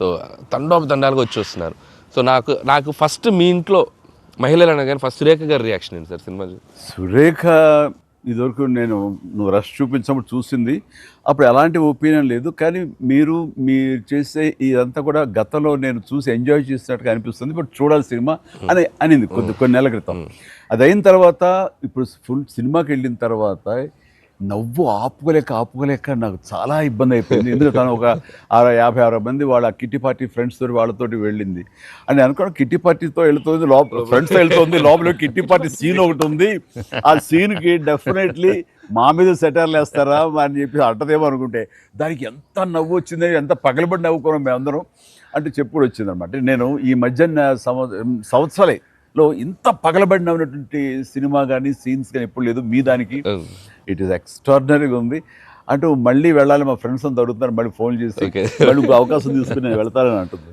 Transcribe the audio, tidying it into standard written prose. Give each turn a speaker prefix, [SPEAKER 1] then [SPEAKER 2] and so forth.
[SPEAKER 1] So తండాలుగా వచ్చి వస్తున్నారు. So నాకు ఫస్ట్ మీ ఇంట్లో మహిళలు అనగానే ఫస్ట్ సురేఖ గారి రియాక్షన్ ఏంటి సార్ సినిమా?
[SPEAKER 2] సురేఖ ఇదివరకు నువ్వు రష్ చూపించినప్పుడు చూసింది, అప్పుడు ఎలాంటి ఒపీనియన్ లేదు. కానీ మీరు చేసే ఇదంతా కూడా గతంలో నేను చూసి ఎంజాయ్ చేసినట్టుగా అనిపిస్తుంది, బట్ చూడాలి సినిమా అనింది కొన్ని నెలల క్రితం. అది అయిన తర్వాత ఇప్పుడు ఫుల్ సినిమాకి వెళ్ళిన తర్వాత నవ్వు ఆపుకోలేక నాకు చాలా ఇబ్బంది అయిపోయింది. ఎందుకంటే తను ఒక 50-60 మంది వాళ్ళ కిట్టి పార్టీ ఫ్రెండ్స్ తోటి వాళ్ళతోటి వెళ్ళింది అని అనుకోవడం. కిట్టి పార్టీతో వెళుతుంది, ఫ్రెండ్స్తో వెళ్తుంది, లోపల కిట్టి పార్టీ సీన్ ఒకటి ఉంది. ఆ సీన్కి డెఫినెట్లీ మా మీద సెటర్లు వేస్తారా అని చెప్పి అంటదేమో అనుకుంటే దానికి ఎంత నవ్వు వచ్చింది, ఎంత పగలబడి నవ్వుకున్నాం మేమందరం అంటే చెప్పుడు వచ్చిందనమాట. నేను ఈ మధ్య సంవత్సరాలలో ఇంత పగలబడి నవ్వినటువంటి సినిమా కానీ సీన్స్ కానీ ఎప్పుడు లేదు. మీ దానికి ఇట్ ఈస్ ఎక్స్ట్రాడినరీగా ఉంది. అంటూ మళ్ళీ వెళ్ళాలి, మా ఫ్రెండ్స్ అంతా అడుగుతున్నారు, మళ్ళీ ఫోన్ చేసి మళ్ళీ అవకాశం తీసుకుని నేను వెళ్తానని అంటుంది.